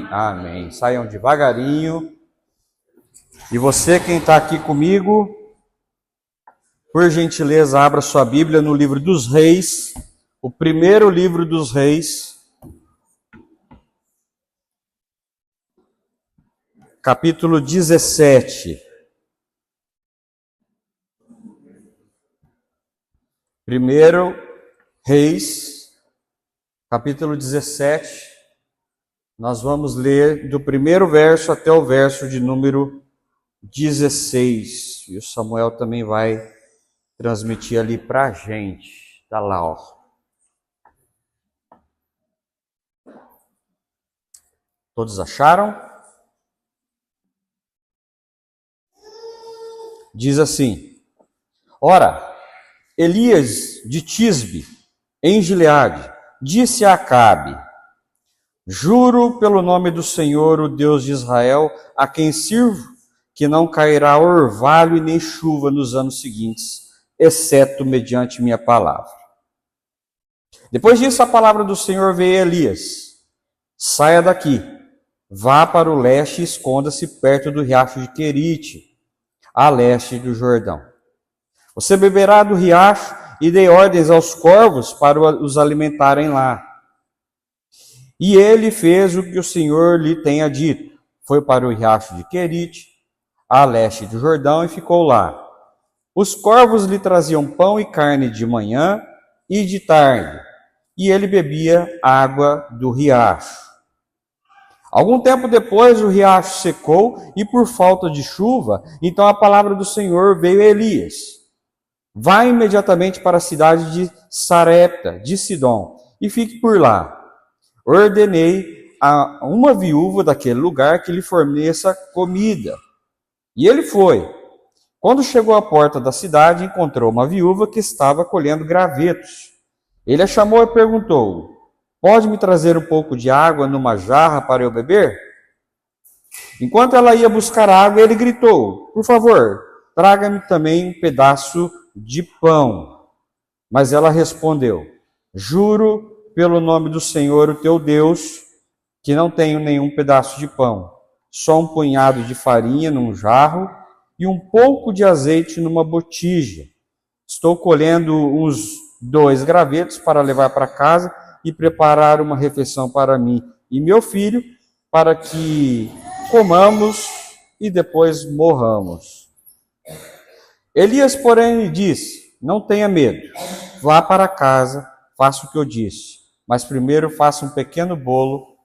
Amém. Saiam devagarinho. E você, quem está aqui comigo, por gentileza, abra sua Bíblia no livro dos Reis, o primeiro livro dos Reis, capítulo 17. Primeiro Reis, capítulo 17. Nós vamos ler do primeiro verso até o verso de número 16. E o Samuel também vai transmitir ali para a gente. Está lá, ó. Todos acharam? Diz assim: Ora, Elias de Tisbe, em Gileade, disse a Acabe: Juro pelo nome do Senhor, o Deus de Israel, a quem sirvo, que não cairá orvalho e nem chuva nos anos seguintes, exceto mediante minha palavra. Depois disso, a palavra do Senhor veio a Elias: Saia daqui, vá para o leste e esconda-se perto do riacho de Querite, a leste do Jordão. Você beberá do riacho e dê ordens aos corvos para os alimentarem lá. E ele fez o que o Senhor lhe tenha dito. Foi para o riacho de Querite, a leste do Jordão, e ficou lá. Os corvos lhe traziam pão e carne de manhã e de tarde, e ele bebia água do riacho. Algum tempo depois o riacho secou, e por falta de chuva, então a palavra do Senhor veio a Elias: Vá imediatamente para a cidade de Sarepta, de Sidom, e fique por lá. Ordenei a uma viúva daquele lugar que lhe forneça comida. E ele foi. Quando chegou à porta da cidade, encontrou uma viúva que estava colhendo gravetos. Ele a chamou e perguntou: Pode me trazer um pouco de água numa jarra para eu beber? Enquanto ela ia buscar água, ele gritou: Por favor, traga-me também um pedaço de pão. Mas ela respondeu: Juro pelo nome do Senhor, o teu Deus, que não tenho nenhum pedaço de pão, só um punhado de farinha num jarro e um pouco de azeite numa botija. Estou colhendo uns 2 gravetos para levar para casa e preparar uma refeição para mim e meu filho, para que comamos e depois morramos. Elias, porém, lhe disse: Não tenha medo, vá para casa, faça o que eu disse. Mas primeiro faça um pequeno bolo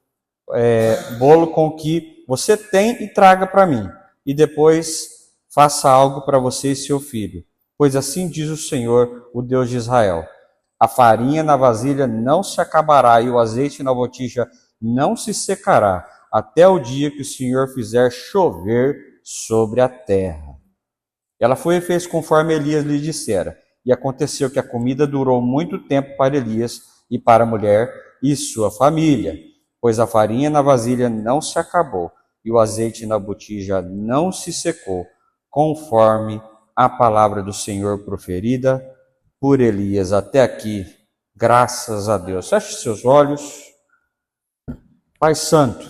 com o que você tem e traga para mim. E depois faça algo para você e seu filho. Pois assim diz o Senhor, o Deus de Israel: a farinha na vasilha não se acabará e o azeite na botija não se secará, até o dia que o Senhor fizer chover sobre a terra. Ela foi e fez conforme Elias lhe dissera. E aconteceu que a comida durou muito tempo para Elias e para a mulher e sua família, pois a farinha na vasilha não se acabou e o azeite na botija não se secou, conforme a palavra do Senhor proferida por Elias. Até aqui, graças a Deus. Feche seus olhos. Pai Santo,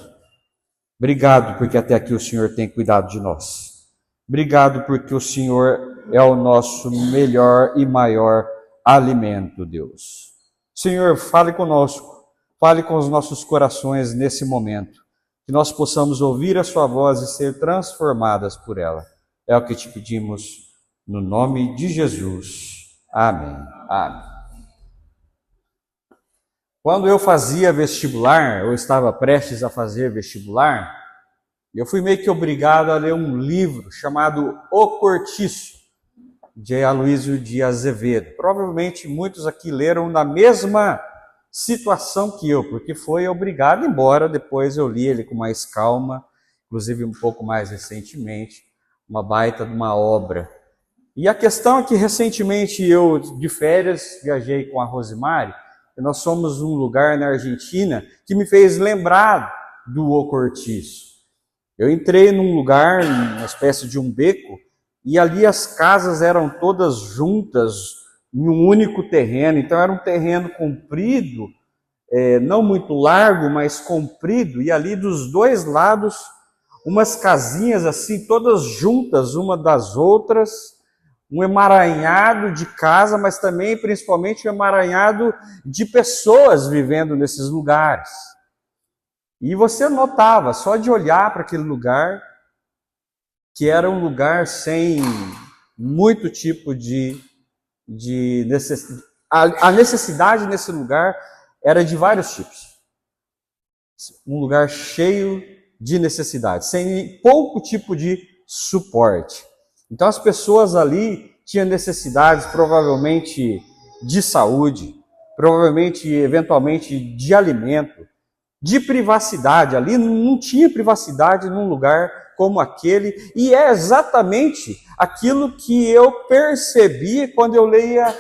obrigado porque até aqui o Senhor tem cuidado de nós. Obrigado porque o Senhor é o nosso melhor e maior alimento, Deus. Senhor, fale conosco, fale com os nossos corações nesse momento, que nós possamos ouvir a sua voz e ser transformadas por ela. É o que te pedimos, no nome de Jesus. Amém. Amém. Quando eu fazia vestibular, eu estava prestes a fazer vestibular, eu fui meio que obrigado a ler um livro chamado O Cortiço, de Aloísio de Azevedo. Provavelmente muitos aqui leram na mesma situação que eu, porque foi obrigado, embora depois eu li ele com mais calma, inclusive um pouco mais recentemente, uma baita de uma obra. E a questão é que recentemente eu, de férias, viajei com a Rosemary, e nós fomos num lugar na Argentina que me fez lembrar do O Cortiço. Eu entrei num lugar, uma espécie de um beco, e ali as casas eram todas juntas em um único terreno. Então era um terreno comprido, não muito largo, mas comprido, e ali dos dois lados, umas casinhas assim, todas juntas, uma das outras, um emaranhado de casa, mas também, principalmente, um emaranhado de pessoas vivendo nesses lugares. E você notava, só de olhar para aquele lugar, que era um lugar sem muito tipo de necessidade. A necessidade nesse lugar era de vários tipos. Um lugar cheio de necessidade, sem pouco tipo de suporte. Então as pessoas ali tinham necessidades provavelmente de saúde, provavelmente, eventualmente, de alimento, de privacidade. Ali não tinha privacidade num lugar como aquele, e é exatamente aquilo que eu percebi quando eu leia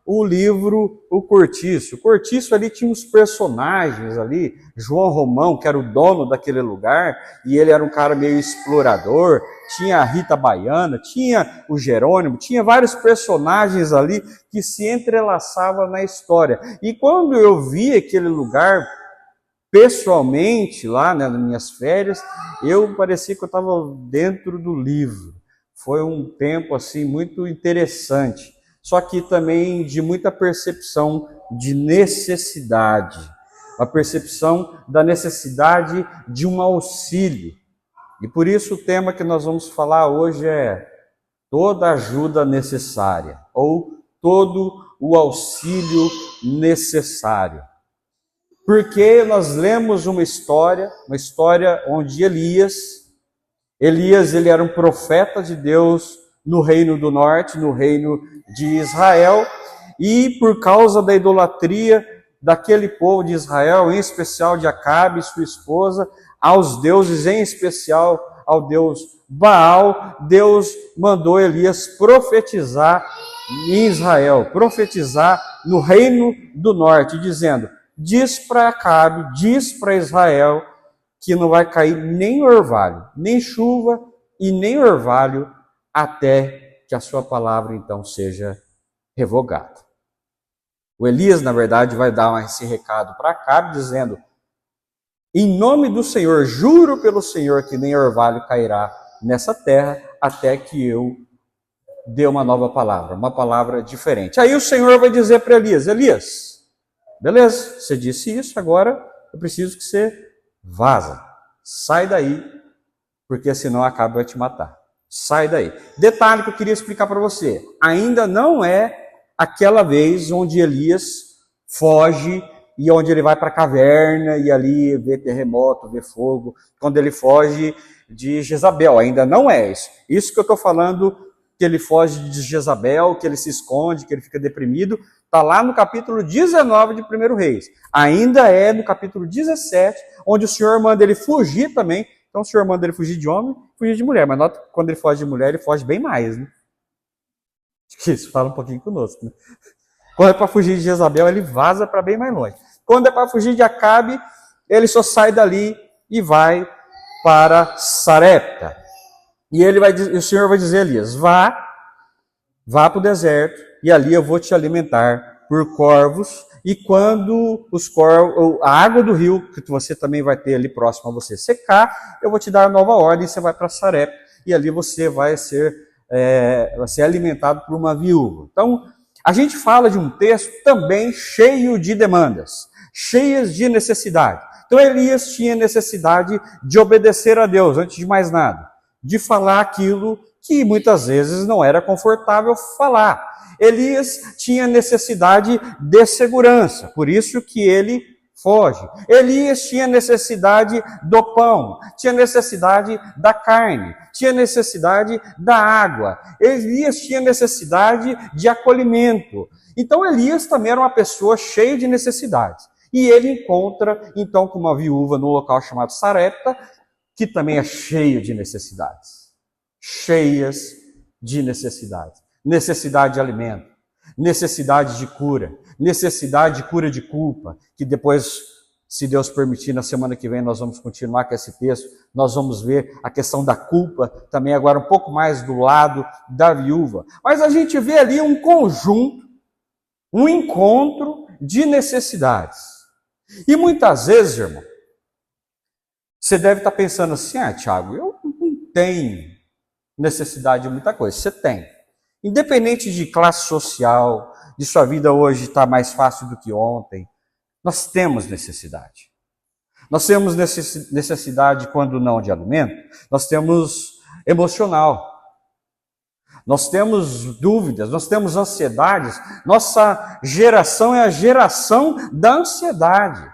o livro O Cortiço. O Cortiço ali tinha uns personagens ali, João Romão, que era o dono daquele lugar, e ele era um cara meio explorador, tinha a Rita Baiana, tinha o Jerônimo, tinha vários personagens ali que se entrelaçavam na história. E quando eu vi aquele lugar pessoalmente, lá, né, nas minhas férias, eu parecia que eu estava dentro do livro. Foi um tempo assim muito interessante, só que também de muita percepção de necessidade, a percepção da necessidade de um auxílio. E por isso o tema que nós vamos falar hoje é toda ajuda necessária, ou todo o auxílio necessário. Porque nós lemos uma história onde Elias, ele era um profeta de Deus no reino do norte, no reino de Israel, e por causa da idolatria daquele povo de Israel, em especial de Acabe e sua esposa, aos deuses, em especial ao deus Baal, Deus mandou Elias profetizar em Israel, profetizar no reino do norte, dizendo: diz para Acabe, diz para Israel que não vai cair nem orvalho, nem chuva e nem orvalho, até que a sua palavra então seja revogada. O Elias, na verdade, vai dar esse recado para Acabe, dizendo: em nome do Senhor, juro pelo Senhor que nem orvalho cairá nessa terra, até que eu dê uma nova palavra, uma palavra diferente. Aí o Senhor vai dizer para Elias: Elias, beleza, você disse isso, agora eu preciso que você vaza, sai daí, porque senão Acabe vai te matar. Sai daí. Detalhe que eu queria explicar para você: ainda não é aquela vez onde Elias foge e onde ele vai para a caverna e ali vê terremoto, vê fogo, quando ele foge de Jezabel. Ainda não é isso. Isso que eu estou falando, que ele foge de Jezabel, que ele se esconde, que ele fica deprimido, está lá no capítulo 19 de 1 Reis. Ainda é no capítulo 17, onde o Senhor manda ele fugir também. Então o Senhor manda ele fugir de homem, fugir de mulher. Mas nota que quando ele foge de mulher, ele foge bem mais, né? Acho que isso fala um pouquinho conosco, né? Quando é para fugir de Jezabel, ele vaza para bem mais longe. Quando é para fugir de Acabe, ele só sai dali e vai para Sarepta. E o Senhor vai dizer a Elias: vá para o deserto, e ali eu vou te alimentar por corvos, e quando os corvos, a água do rio, que você também vai ter ali próximo a você, secar, eu vou te dar a nova ordem, você vai para Sarepta, e ali você vai ser alimentado por uma viúva. Então, a gente fala de um texto também cheio de demandas, cheias de necessidade. Então, Elias tinha necessidade de obedecer a Deus, antes de mais nada, de falar aquilo que muitas vezes não era confortável falar. Elias tinha necessidade de segurança, por isso que ele foge. Elias tinha necessidade do pão, tinha necessidade da carne, tinha necessidade da água. Elias tinha necessidade de acolhimento. Então Elias também era uma pessoa cheia de necessidades. E ele encontra, então, com uma viúva no local chamado Sarepta, que também é cheio de necessidades. Cheias de necessidades. Necessidade de alimento, necessidade de cura de culpa, que depois, se Deus permitir, na semana que vem nós vamos continuar com esse texto, nós vamos ver a questão da culpa, também agora um pouco mais do lado da viúva. Mas a gente vê ali um conjunto, um encontro de necessidades. E muitas vezes, irmão, você deve estar pensando assim, Tiago, eu não tenho necessidade de muita coisa. Você tem. Independente de classe social, de sua vida hoje estar mais fácil do que ontem, nós temos necessidade. Nós temos necessidade, quando não de alimento, nós temos emocional. Nós temos dúvidas, nós temos ansiedades. Nossa geração é a geração da ansiedade.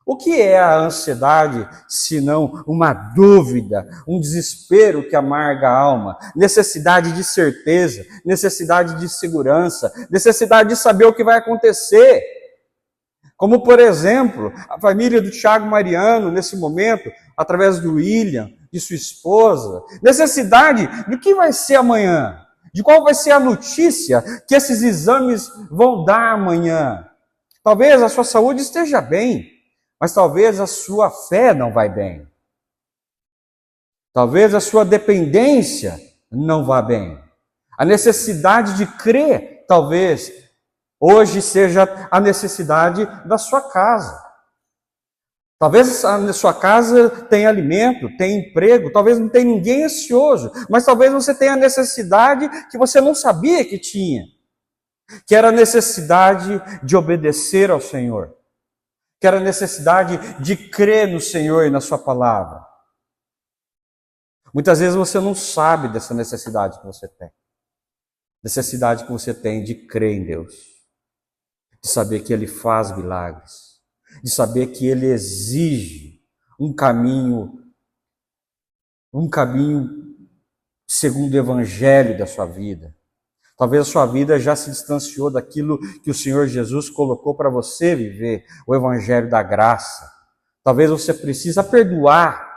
O que é a ansiedade, senão uma dúvida, um desespero que amarga a alma, necessidade de certeza, necessidade de segurança, necessidade de saber o que vai acontecer? Como, por exemplo, a família do Tiago Mariano, nesse momento, através do William, de sua esposa, necessidade do que vai ser amanhã, de qual vai ser a notícia que esses exames vão dar amanhã. Talvez a sua saúde esteja bem, mas talvez a sua fé não vai bem. Talvez a sua dependência não vá bem. A necessidade de crer, talvez, hoje seja a necessidade da sua casa. Talvez a sua casa tenha alimento, tenha emprego, talvez não tenha ninguém ansioso, mas talvez você tenha a necessidade que você não sabia que tinha, que era a necessidade de obedecer ao Senhor, que era a necessidade de crer no Senhor e na sua palavra. Muitas vezes você não sabe dessa necessidade que você tem. Necessidade que você tem de crer em Deus, de saber que Ele faz milagres, de saber que Ele exige um caminho segundo o Evangelho da sua vida. Talvez a sua vida já se distanciou daquilo que o Senhor Jesus colocou para você viver, o Evangelho da graça. Talvez você precisa perdoar.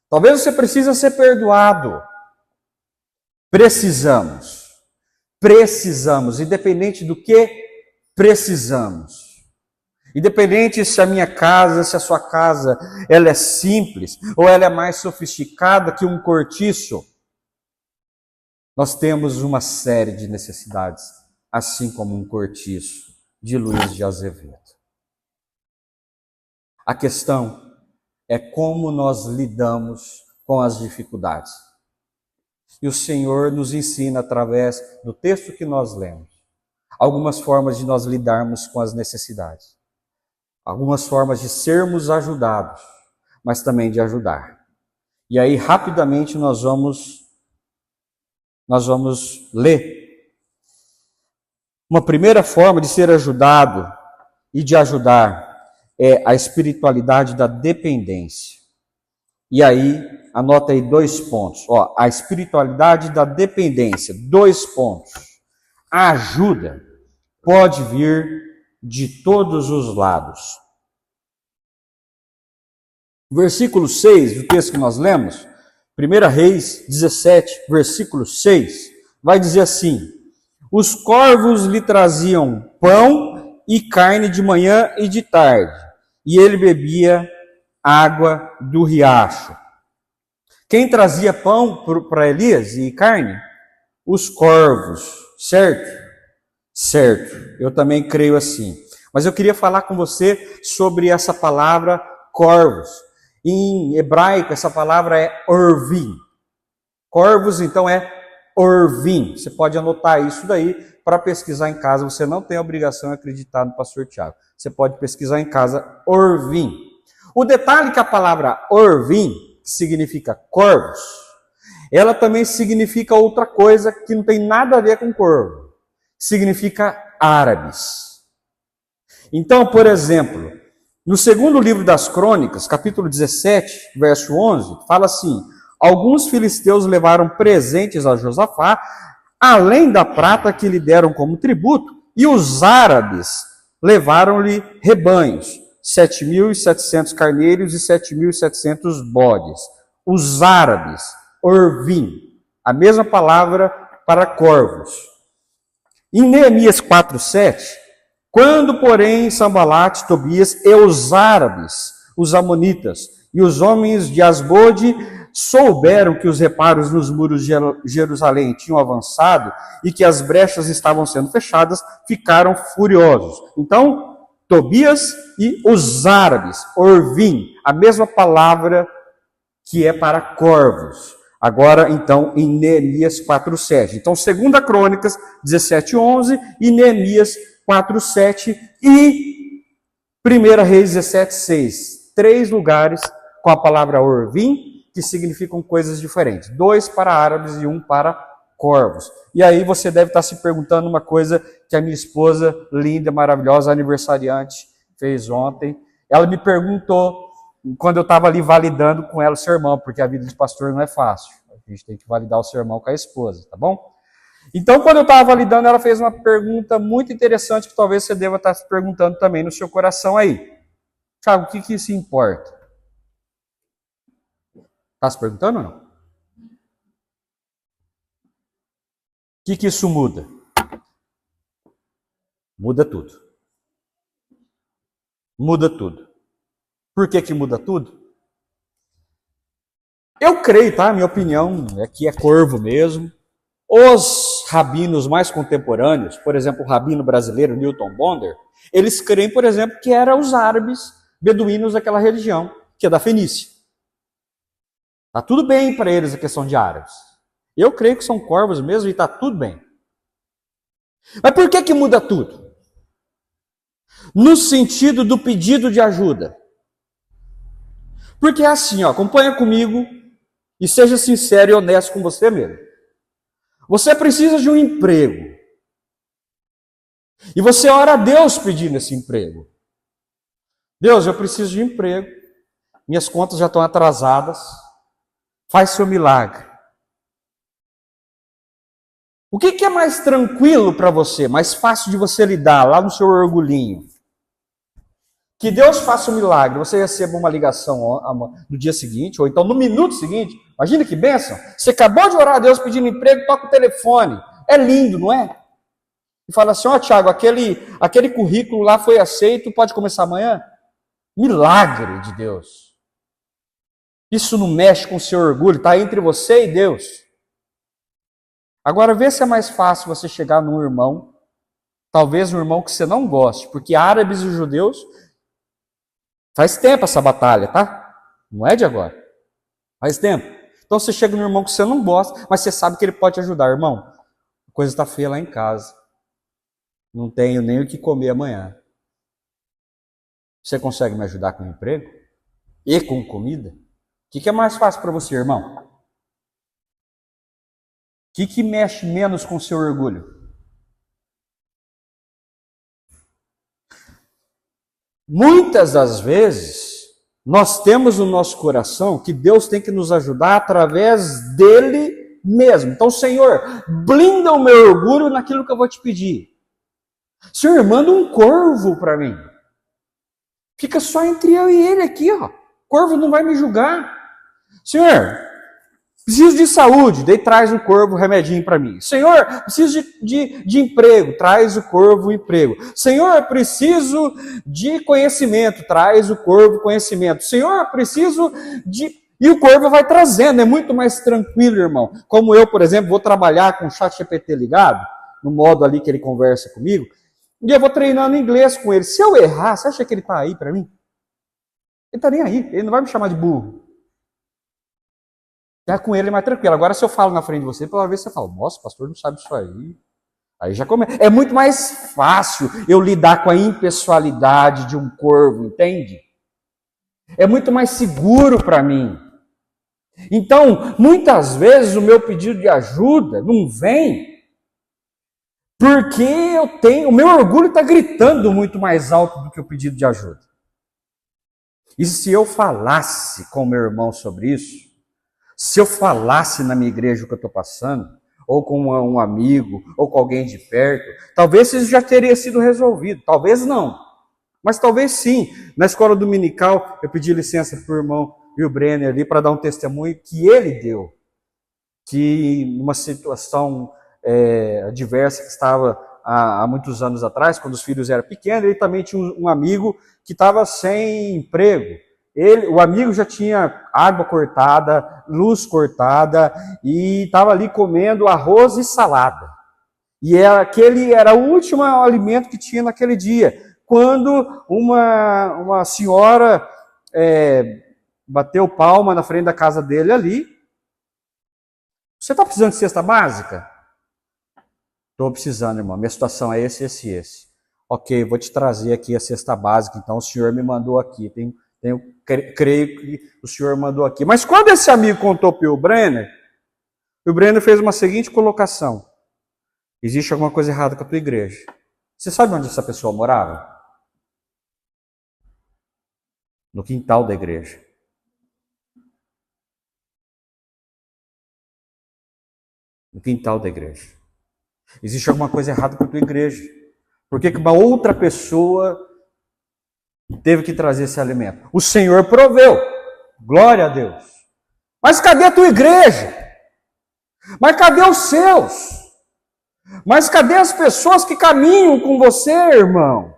Talvez você precisa ser perdoado. Precisamos, independente do que precisamos. Independente se a minha casa, se a sua casa, ela é simples ou ela é mais sofisticada que um cortiço, nós temos uma série de necessidades, assim como um cortiço de Luiz de Azevedo. A questão é como nós lidamos com as dificuldades. E o Senhor nos ensina, através do texto que nós lemos, algumas formas de nós lidarmos com as necessidades. Algumas formas de sermos ajudados, mas também de ajudar. E aí, rapidamente, nós vamos ler. Uma primeira forma de ser ajudado e de ajudar é a espiritualidade da dependência. E aí, anota aí 2 pontos. A espiritualidade da dependência, 2 pontos. A ajuda pode vir de todos os lados. Versículo 6, do texto que nós lemos, 1 Reis 17, versículo 6, vai dizer assim: os corvos lhe traziam pão e carne de manhã e de tarde, e ele bebia água do riacho. Quem trazia pão para Elias e carne? Os corvos, certo? Certo, eu também creio assim. Mas eu queria falar com você sobre essa palavra corvos. Em hebraico, essa palavra é orvim. Corvos, então, é orvim. Você pode anotar isso daí para pesquisar em casa. Você não tem a obrigação de acreditar no pastor Tiago. Você pode pesquisar em casa orvim. O detalhe é que a palavra orvim, que significa corvos, ela também significa outra coisa que não tem nada a ver com corvo. Significa árabes. Então, por exemplo, no segundo livro das Crônicas, capítulo 17, verso 11, fala assim: alguns filisteus levaram presentes a Josafá, além da prata que lhe deram como tributo, e os árabes levaram-lhe rebanhos, 7.700 carneiros e 7.700 bodes. Os árabes, orvim, a mesma palavra para corvos. Em Neemias 4:7, quando, porém, Sambalate, Tobias e os árabes, os amonitas e os homens de Asbode souberam que os reparos nos muros de Jerusalém tinham avançado e que as brechas estavam sendo fechadas, ficaram furiosos. Então, Tobias e os árabes, Orvim, a mesma palavra que é para corvos. Agora, então, em Neemias 4:7. Então, 2 Crônicas 17:11 e Neemias 4:7 e 1 Reis 17:6. 3 lugares com a palavra Orvim, que significam coisas diferentes. 2 para árabes e 1 para corvos. E aí você deve estar se perguntando uma coisa que a minha esposa, linda, maravilhosa, aniversariante, fez ontem. Ela me perguntou, quando eu estava ali validando com ela o sermão, porque a vida de pastor não é fácil. A gente tem que validar o sermão com a esposa, tá bom? Então, quando eu estava validando, ela fez uma pergunta muito interessante que talvez você deva estar se perguntando também no seu coração aí. Thiago, o que isso importa? Está se perguntando ou não? O que isso muda? Muda tudo. Muda tudo. Por que muda tudo? Eu creio, tá? Minha opinião é que é corvo mesmo. Os rabinos mais contemporâneos, por exemplo, o rabino brasileiro Newton Bonder, eles creem, por exemplo, que eram os árabes beduínos daquela religião, que é da Fenícia. Tá tudo bem para eles a questão de árabes. Eu creio que são corvos mesmo e tá tudo bem. Mas por que muda tudo? No sentido do pedido de ajuda. Porque é assim, ó, acompanha comigo e seja sincero e honesto com você mesmo. Você precisa de um emprego. E você ora a Deus pedindo esse emprego. Deus, eu preciso de um emprego. Minhas contas já estão atrasadas. Faz seu milagre. O que é mais tranquilo para você, mais fácil de você lidar lá no seu orgulhinho? Que Deus faça um milagre, você receba uma ligação no dia seguinte, ou então no minuto seguinte. Imagina que bênção. Você acabou de orar a Deus pedindo emprego, toca o telefone. É lindo, não é? E fala assim, ó Thiago, aquele currículo lá foi aceito, pode começar amanhã? Milagre de Deus. Isso não mexe com o seu orgulho, está entre você e Deus. Agora, vê se é mais fácil você chegar num irmão, talvez um irmão que você não goste, porque árabes e judeus, faz tempo essa batalha, tá? Não é de agora. Faz tempo. Então você chega num irmão que você não gosta, mas você sabe que ele pode te ajudar. Irmão, a coisa está feia lá em casa. Não tenho nem o que comer amanhã. Você consegue me ajudar com emprego? E com comida? O que é mais fácil para você, irmão? O que mexe menos com o seu orgulho? Muitas das vezes, nós temos no nosso coração que Deus tem que nos ajudar através dele mesmo. Então, Senhor, blinda o meu orgulho naquilo que eu vou te pedir. Senhor, manda um corvo para mim. Fica só entre eu e ele aqui, ó. O corvo não vai me julgar. Senhor, preciso de saúde, daí traz o corvo remedinho para mim. Senhor, preciso de emprego, traz o corvo emprego. Senhor, preciso de conhecimento, traz o corvo conhecimento. Senhor, preciso de... E o corvo vai trazendo, é muito mais tranquilo, irmão. Como eu, por exemplo, vou trabalhar com o ChatGPT ligado, no modo ali que ele conversa comigo, e eu vou treinando inglês com ele. Se eu errar, você acha que ele está aí para mim? Ele está nem aí, ele não vai me chamar de burro. Já com ele é mais tranquilo. Agora, se eu falo na frente de você, pela vez você fala, nossa, o pastor não sabe isso aí. Aí já começa. É muito mais fácil eu lidar com a impessoalidade de um corvo, entende? É muito mais seguro para mim. Então, muitas vezes o meu pedido de ajuda não vem porque o meu orgulho está gritando muito mais alto do que o pedido de ajuda. E se eu falasse com meu irmão sobre isso, se eu falasse na minha igreja o que eu estou passando, ou com um amigo, ou com alguém de perto, talvez isso já teria sido resolvido. Talvez não, mas talvez sim. Na escola dominical, eu pedi licença para o irmão Will Brenner ali para dar um testemunho que ele deu, que numa situação adversa que estava há muitos anos atrás, quando os filhos eram pequenos, ele também tinha um amigo que estava sem emprego. O amigo já tinha água cortada, luz cortada, e estava ali comendo arroz e salada. E aquele era o último alimento que tinha naquele dia. quando uma senhora bateu palma na frente da casa dele ali. Você está precisando de cesta básica? Estou precisando, irmão. Minha situação é esse. Ok, vou te trazer aqui a cesta básica, então o senhor me mandou aqui. Creio que o senhor mandou aqui. Mas quando esse amigo contou para o Brenner fez uma seguinte colocação: existe alguma coisa errada com a tua igreja. Você sabe onde essa pessoa morava? No quintal da igreja. No quintal da igreja. Existe alguma coisa errada com a tua igreja. Por que uma outra pessoa teve que trazer esse alimento? O Senhor proveu. Glória a Deus. Mas cadê a tua igreja? Mas cadê os seus? Mas cadê as pessoas que caminham com você, irmão?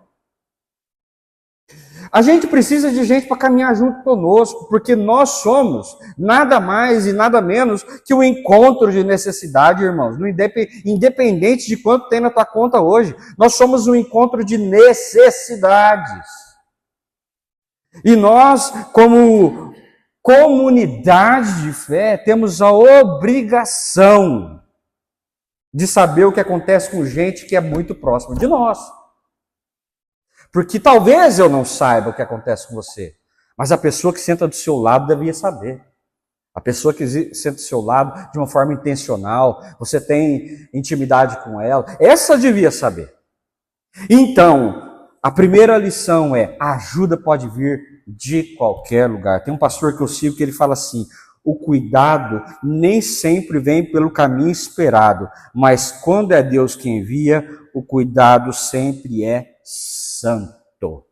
A gente precisa de gente para caminhar junto conosco, porque nós somos nada mais e nada menos que um encontro de necessidade, irmãos. Independente de quanto tem na tua conta hoje, nós somos um encontro de necessidades. E nós, como comunidade de fé, temos a obrigação de saber o que acontece com gente que é muito próxima de nós. Porque talvez eu não saiba o que acontece com você, mas a pessoa que senta do seu lado devia saber. A pessoa que senta do seu lado de uma forma intencional, você tem intimidade com ela, essa devia saber. Então, a primeira lição é: a ajuda pode vir de qualquer lugar. Tem um pastor que eu sigo que ele fala assim: o cuidado nem sempre vem pelo caminho esperado, mas quando é Deus quem envia, o cuidado sempre é santo.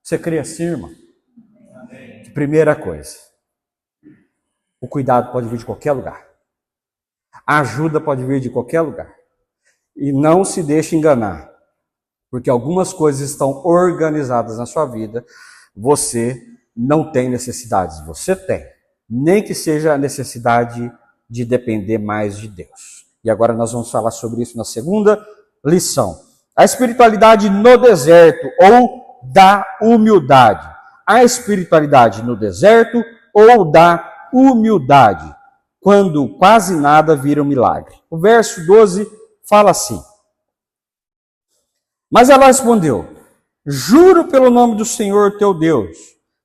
Você crê assim, irmão? Amém. Primeira coisa, o cuidado pode vir de qualquer lugar. A ajuda pode vir de qualquer lugar. E não se deixe enganar, porque algumas coisas estão organizadas na sua vida. Você não tem necessidades, você tem. Nem que seja a necessidade de depender mais de Deus. E agora nós vamos falar sobre isso na segunda lição. A espiritualidade no deserto ou da humildade. A espiritualidade no deserto ou da humildade. Quando quase nada vira um milagre. O verso 12 fala assim: mas ela respondeu: juro pelo nome do Senhor teu Deus,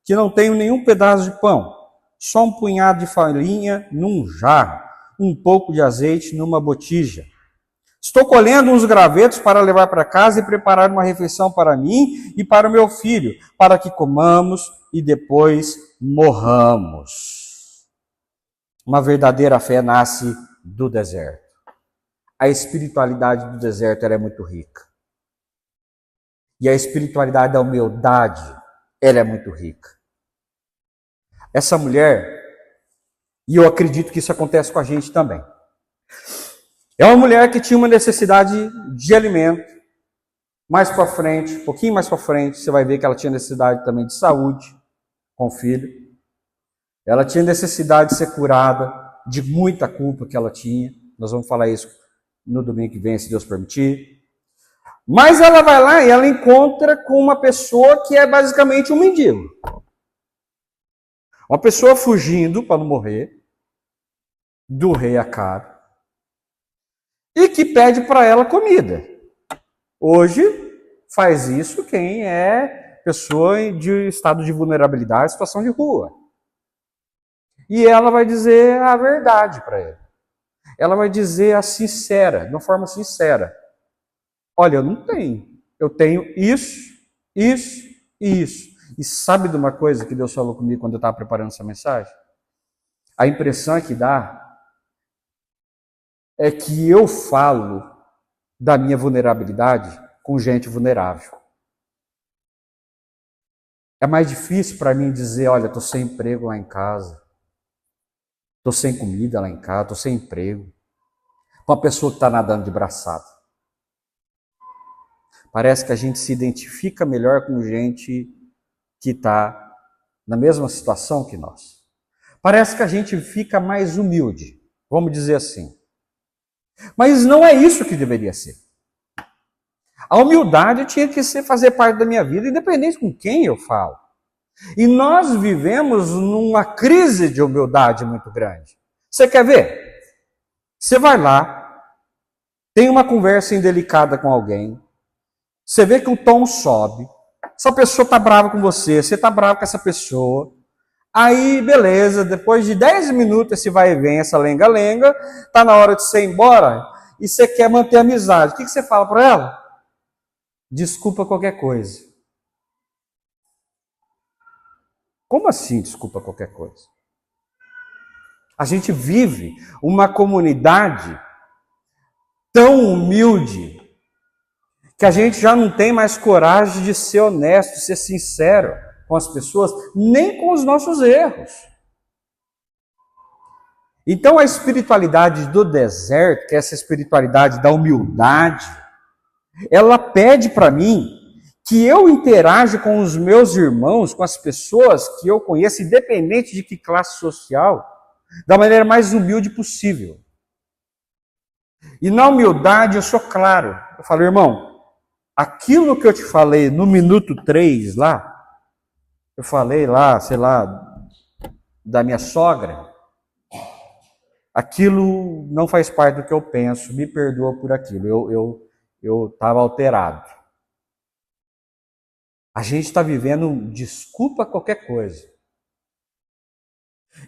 que não tenho nenhum pedaço de pão, só um punhado de farinha num jarro, um pouco de azeite numa botija. Estou colhendo uns gravetos para levar para casa e preparar uma refeição para mim e para o meu filho, para que comamos e depois morramos. Uma verdadeira fé nasce do deserto. A espiritualidade do deserto ela é muito rica. E a espiritualidade da humildade, ela é muito rica. Essa mulher, e eu acredito que isso acontece com a gente também, é uma mulher que tinha uma necessidade de alimento. Mais para frente, um pouquinho mais para frente, você vai ver que ela tinha necessidade também de saúde com o filho. Ela tinha necessidade de ser curada de muita culpa que ela tinha. Nós vamos falar isso no domingo que vem, se Deus permitir. Mas ela vai lá e ela encontra com uma pessoa que é basicamente um mendigo. Uma pessoa fugindo para não morrer do rei Acabe. E que pede para ela comida. Hoje faz isso quem é pessoa de estado de vulnerabilidade, situação de rua. E ela vai dizer a verdade para ele. Ela vai dizer a sincera, de uma forma sincera. Olha, eu não tenho. Eu tenho isso, isso e isso. E sabe de uma coisa que Deus falou comigo quando eu estava preparando essa mensagem? A impressão que dá é que eu falo da minha vulnerabilidade com gente vulnerável. É mais difícil para mim dizer, olha, estou sem emprego lá em casa, estou sem comida lá em casa, estou sem emprego, com uma pessoa que está nadando de braçada. Parece que a gente se identifica melhor com gente que está na mesma situação que nós. Parece que a gente fica mais humilde, vamos dizer assim. Mas não é isso que deveria ser. A humildade tinha que fazer parte da minha vida, independente com quem eu falo. E nós vivemos numa crise de humildade muito grande. Você quer ver? Você vai lá, tem uma conversa indelicada com alguém, você vê que o tom sobe, essa pessoa está brava com você está bravo com essa pessoa, aí beleza, depois de 10 minutos esse vai e vem, essa lenga-lenga, está na hora de você ir embora, e você quer manter a amizade. O que você fala para ela? Desculpa qualquer coisa. Como assim, desculpa qualquer coisa? A gente vive uma comunidade tão humilde que a gente já não tem mais coragem de ser honesto, de ser sincero com as pessoas, nem com os nossos erros. Então a espiritualidade do deserto, que é essa espiritualidade da humildade, ela pede para mim que eu interaja com os meus irmãos, com as pessoas que eu conheço, independente de que classe social, da maneira mais humilde possível. E na humildade eu sou claro. Eu falo, irmão, aquilo que eu te falei no minuto 3 lá, eu falei lá, sei lá, da minha sogra, aquilo não faz parte do que eu penso, me perdoa por aquilo, eu estava alterado. A gente está vivendo desculpa qualquer coisa.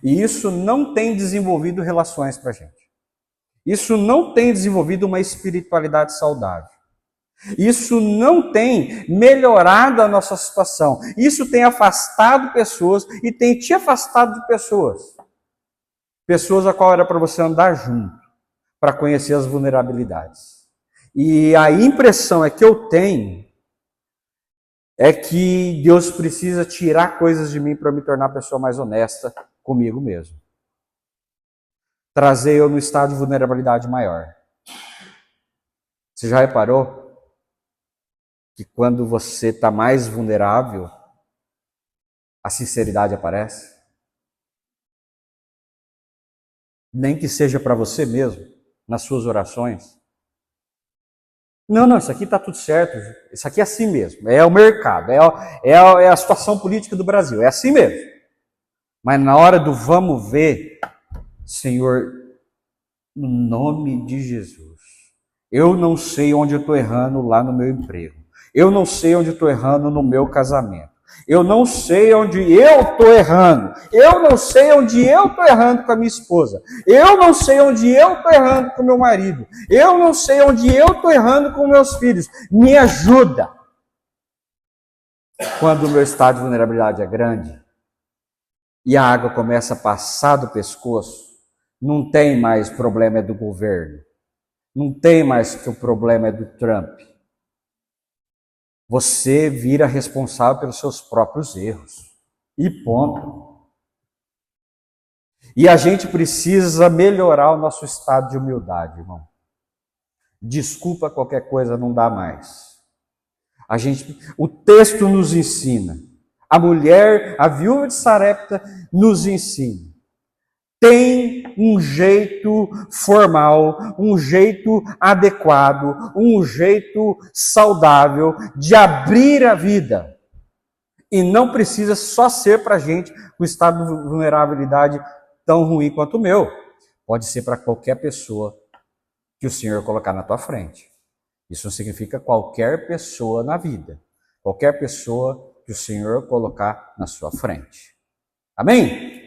E isso não tem desenvolvido relações para a gente. Isso não tem desenvolvido uma espiritualidade saudável. Isso não tem melhorado a nossa situação. Isso tem afastado pessoas e tem te afastado de pessoas. Pessoas a qual era para você andar junto, para conhecer as vulnerabilidades. E a impressão é que eu tenho é que Deus precisa tirar coisas de mim para me tornar uma pessoa mais honesta comigo mesmo. Trazer eu no estado de vulnerabilidade maior. Você já reparou que quando você está mais vulnerável, a sinceridade aparece? Nem que seja para você mesmo, nas suas orações. Não, isso aqui está tudo certo, isso aqui é assim mesmo, é o mercado, é a situação política do Brasil, é assim mesmo. Mas na hora do vamos ver, Senhor, no nome de Jesus, eu não sei onde eu estou errando lá no meu emprego, eu não sei onde eu estou errando no meu casamento, eu não sei onde eu estou errando, eu não sei onde eu estou errando com a minha esposa, eu não sei onde eu estou errando com o meu marido, eu não sei onde eu estou errando com meus filhos, me ajuda. Quando o meu estado de vulnerabilidade é grande e a água começa a passar do pescoço, não tem mais problema do governo, não tem mais que o problema é do Trump. Você vira responsável pelos seus próprios erros. E ponto. E a gente precisa melhorar o nosso estado de humildade, irmão. Desculpa qualquer coisa, não dá mais. O texto nos ensina. A mulher, a viúva de Sarepta, nos ensina. Tem um jeito formal, um jeito adequado, um jeito saudável de abrir a vida. E não precisa só ser para a gente com estado de vulnerabilidade tão ruim quanto o meu. Pode ser para qualquer pessoa que o Senhor colocar na tua frente. Isso não significa qualquer pessoa na vida. Qualquer pessoa que o Senhor colocar na sua frente. Amém?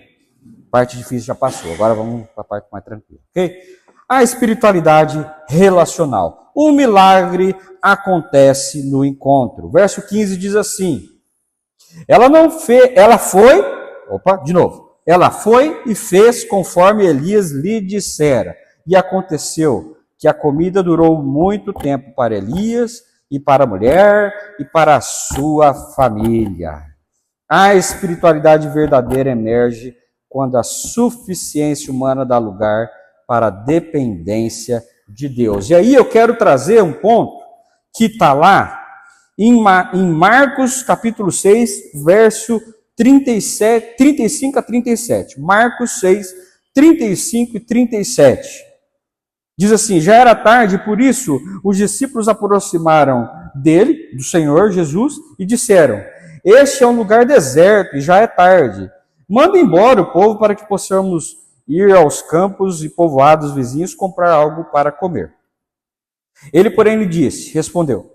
Parte difícil já passou, agora vamos para a parte mais tranquila, ok? A espiritualidade relacional. O milagre acontece no encontro. Verso 15 diz assim: ela foi e fez conforme Elias lhe dissera. E aconteceu que a comida durou muito tempo para Elias e para a mulher e para a sua família. A espiritualidade verdadeira emerge quando a suficiência humana dá lugar para a dependência de Deus. E aí eu quero trazer um ponto que está lá em Marcos capítulo 6, verso 35 a 37. Marcos 6, 35 e 37. Diz assim: já era tarde, por isso os discípulos aproximaram dele, do Senhor Jesus, e disseram: este é um lugar deserto e já é tarde. Manda embora o povo para que possamos ir aos campos e povoados vizinhos comprar algo para comer. Ele, porém, lhe respondeu: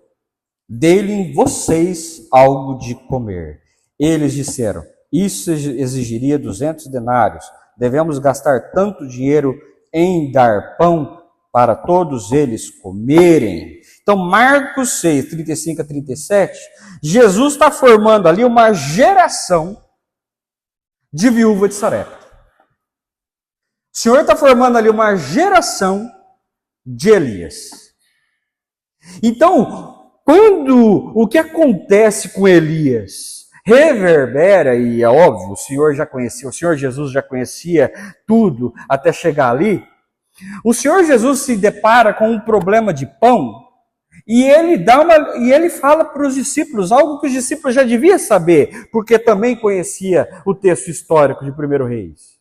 dê-lhe vocês algo de comer. Eles disseram: isso exigiria 200 denários. Devemos gastar tanto dinheiro em dar pão para todos eles comerem. Então, Marcos 6, 35 a 37, Jesus está formando ali uma geração de viúva de Sarepta. O Senhor está formando ali uma geração de Elias. Então, o que acontece com Elias reverbera, e é óbvio, o Senhor Jesus já conhecia tudo até chegar ali. O Senhor Jesus se depara com um problema de pão e ele fala para os discípulos algo que os discípulos já deviam saber, porque também conhecia o texto histórico de 1 Reis.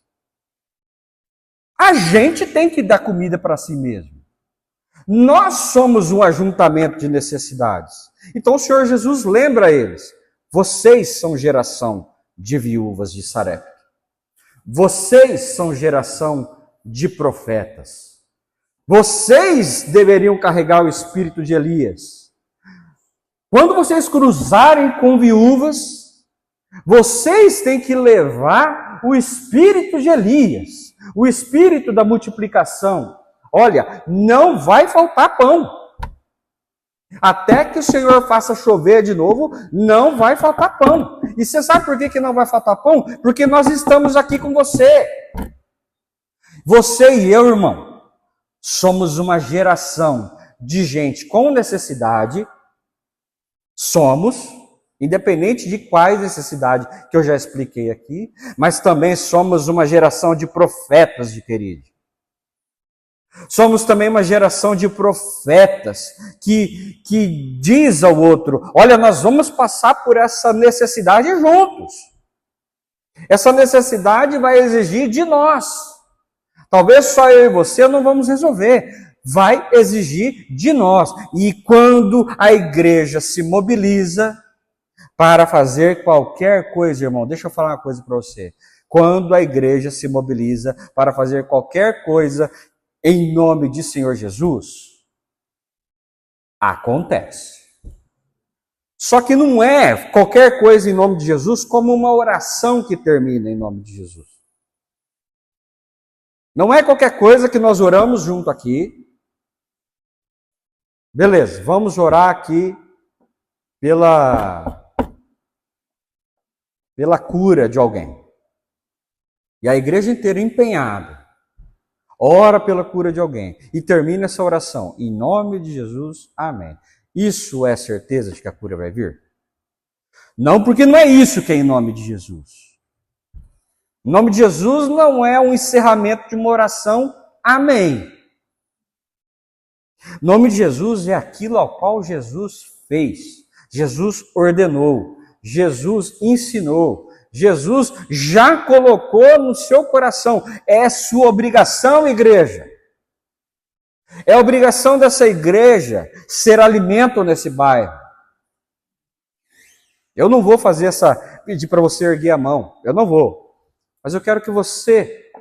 A gente tem que dar comida para si mesmo. Nós somos um ajuntamento de necessidades. Então o Senhor Jesus lembra a eles: vocês são geração de viúvas de Sarepta. Vocês são geração de profetas. Vocês deveriam carregar o espírito de Elias. Quando vocês cruzarem com viúvas, vocês têm que levar o espírito de Elias, o espírito da multiplicação. Olha, não vai faltar pão. Até que o Senhor faça chover de novo, não vai faltar pão. E você sabe por que não vai faltar pão? Porque nós estamos aqui com você. Você e eu, irmão, somos uma geração de gente com necessidade. Somos, independente de quais necessidades que eu já expliquei aqui, mas também somos uma geração de profetas, de querido. Somos também uma geração de profetas que diz ao outro: olha, nós vamos passar por essa necessidade juntos. Essa necessidade vai exigir de nós. Talvez só eu e você não vamos resolver. Vai exigir de nós. E quando a igreja se mobiliza para fazer qualquer coisa, irmão, deixa eu falar uma coisa para você. Quando a igreja se mobiliza para fazer qualquer coisa em nome de Senhor Jesus, acontece. Só que não é qualquer coisa em nome de Jesus como uma oração que termina em nome de Jesus. Não é qualquer coisa que nós oramos junto aqui. Beleza, vamos orar aqui pela cura de alguém. E a igreja inteira empenhada. Ora pela cura de alguém. E termina essa oração. Em nome de Jesus, amém. Isso é certeza de que a cura vai vir? Não, porque não é isso que é em nome de Jesus. Em nome de Jesus não é um encerramento de uma oração, amém. Em nome de Jesus é aquilo ao qual Jesus fez. Jesus ordenou. Jesus ensinou. Jesus já colocou no seu coração. É sua obrigação, igreja. É obrigação dessa igreja ser alimento nesse bairro. Eu não vou pedir para você erguer a mão. Eu não vou. Mas eu quero que você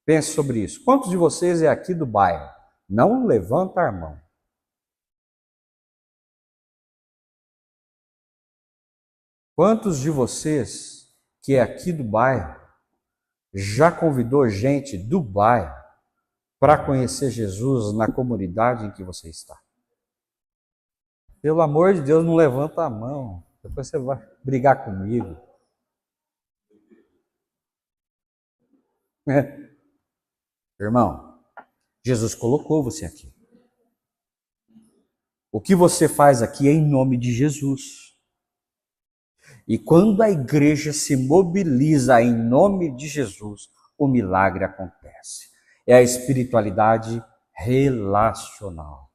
pense sobre isso. Quantos de vocês é aqui do bairro? Não levanta a mão. Quantos de vocês que é aqui do bairro já convidou gente do bairro para conhecer Jesus na comunidade em que você está? Pelo amor de Deus, não levanta a mão. Depois você vai brigar comigo. Irmão, Jesus colocou você aqui. O que você faz aqui é em nome de Jesus. E quando a igreja se mobiliza em nome de Jesus, o milagre acontece. É a espiritualidade relacional.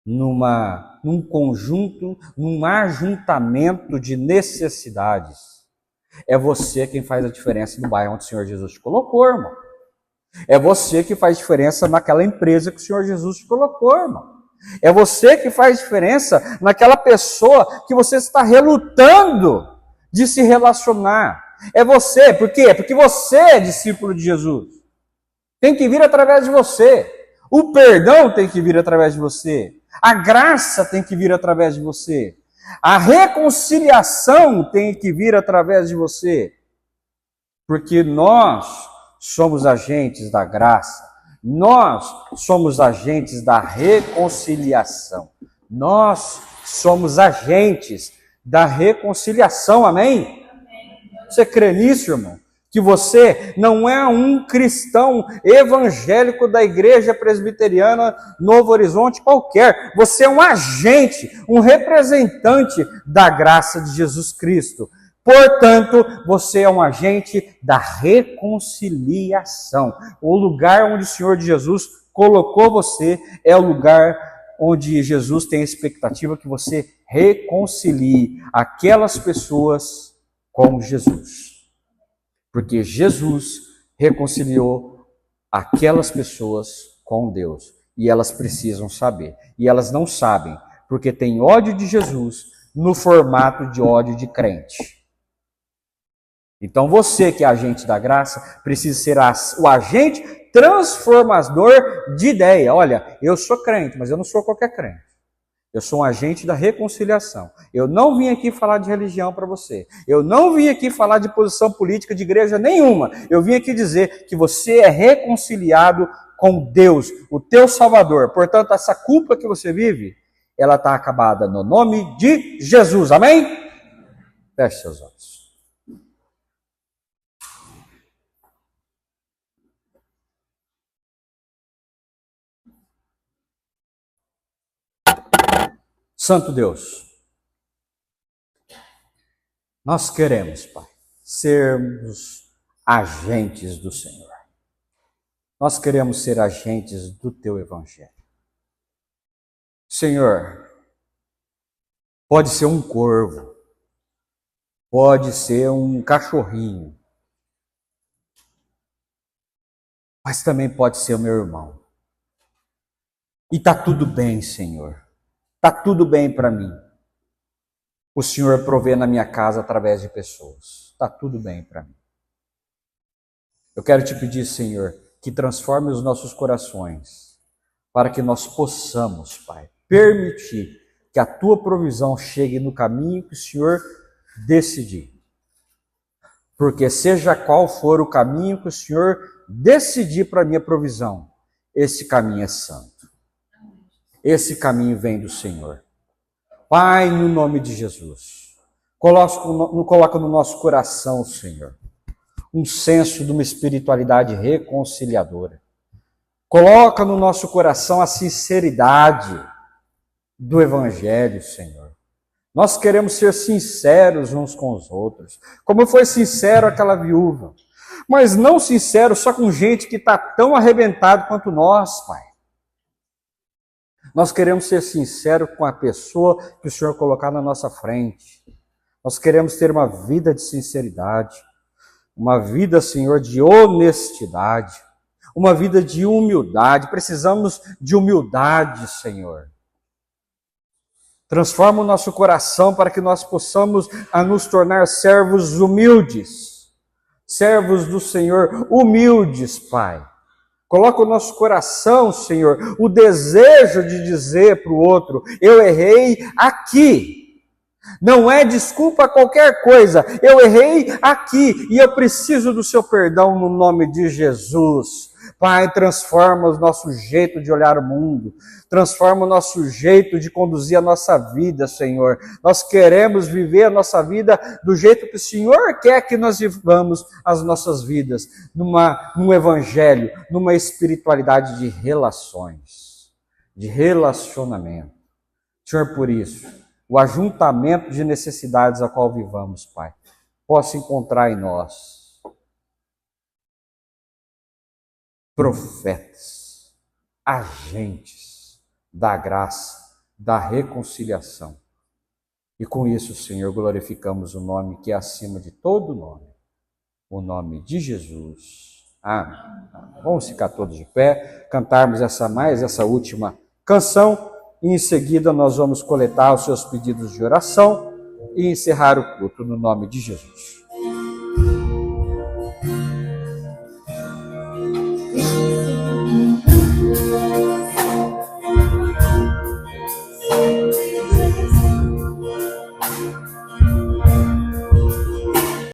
Num conjunto, num ajuntamento de necessidades. É você quem faz a diferença no bairro onde o Senhor Jesus te colocou, irmão. É você que faz diferença naquela empresa que o Senhor Jesus te colocou, irmão. É você que faz diferença naquela pessoa que você está relutando de se relacionar. É você, por quê? Porque você é discípulo de Jesus. Tem que vir através de você. O perdão tem que vir através de você. A graça tem que vir através de você. A reconciliação tem que vir através de você. Porque nós somos agentes da graça. Nós somos agentes da reconciliação. Nós somos agentes da reconciliação, amém? Você crê nisso, irmão? Que você não é um cristão evangélico da Igreja Presbiteriana Novo Horizonte qualquer. Você é um agente, um representante da graça de Jesus Cristo. Portanto, você é um agente da reconciliação. O lugar onde o Senhor Jesus colocou você é o lugar onde Jesus tem a expectativa que você reconcilie aquelas pessoas com Jesus. Porque Jesus reconciliou aquelas pessoas com Deus. E elas precisam saber. E elas não sabem, porque tem ódio de Jesus no formato de ódio de crente. Então você que é agente da graça, precisa ser o agente transformador de ideia. Olha, eu sou crente, mas eu não sou qualquer crente. Eu sou um agente da reconciliação. Eu não vim aqui falar de religião para você. Eu não vim aqui falar de posição política de igreja nenhuma. Eu vim aqui dizer que você é reconciliado com Deus, o teu Salvador. Portanto, essa culpa que você vive, ela está acabada no nome de Jesus. Amém? Feche seus olhos. Santo Deus, nós queremos, Pai, sermos agentes do Senhor. Nós queremos ser agentes do Teu Evangelho. Senhor, pode ser um corvo, pode ser um cachorrinho, mas também pode ser o meu irmão. E está tudo bem, Senhor. Está tudo bem para mim. O Senhor provê na minha casa através de pessoas. Está tudo bem para mim. Eu quero te pedir, Senhor, que transforme os nossos corações para que nós possamos, Pai, permitir que a Tua provisão chegue no caminho que o Senhor decidir. Porque seja qual for o caminho que o Senhor decidir para a minha provisão, esse caminho é santo. Esse caminho vem do Senhor. Pai, no nome de Jesus, coloca no nosso coração, Senhor, um senso de uma espiritualidade reconciliadora. Coloca no nosso coração a sinceridade do Evangelho, Senhor. Nós queremos ser sinceros uns com os outros, como foi sincero aquela viúva, mas não sincero só com gente que está tão arrebentado quanto nós, Pai. Nós queremos ser sinceros com a pessoa que o Senhor colocar na nossa frente. Nós queremos ter uma vida de sinceridade, uma vida, Senhor, de honestidade, uma vida de humildade. Precisamos de humildade, Senhor. Transforma o nosso coração para que nós possamos nos tornar servos humildes, servos do Senhor humildes, Pai. Coloca o nosso coração, Senhor, o desejo de dizer para o outro, eu errei aqui. Não é desculpa qualquer coisa, eu errei aqui e eu preciso do seu perdão no nome de Jesus. Pai, transforma o nosso jeito de olhar o mundo, transforma o nosso jeito de conduzir a nossa vida, Senhor. Nós queremos viver a nossa vida do jeito que o Senhor quer que nós vivamos as nossas vidas, num evangelho, numa espiritualidade de relações, de relacionamento. Senhor, por isso, o ajuntamento de necessidades a qual vivamos, Pai, possa encontrar em nós profetas, agentes da graça, da reconciliação. E com isso, Senhor, glorificamos o nome que é acima de todo nome, o nome de Jesus. Amém. Vamos ficar todos de pé, cantarmos essa última canção e em seguida nós vamos coletar os seus pedidos de oração e encerrar o culto no nome de Jesus.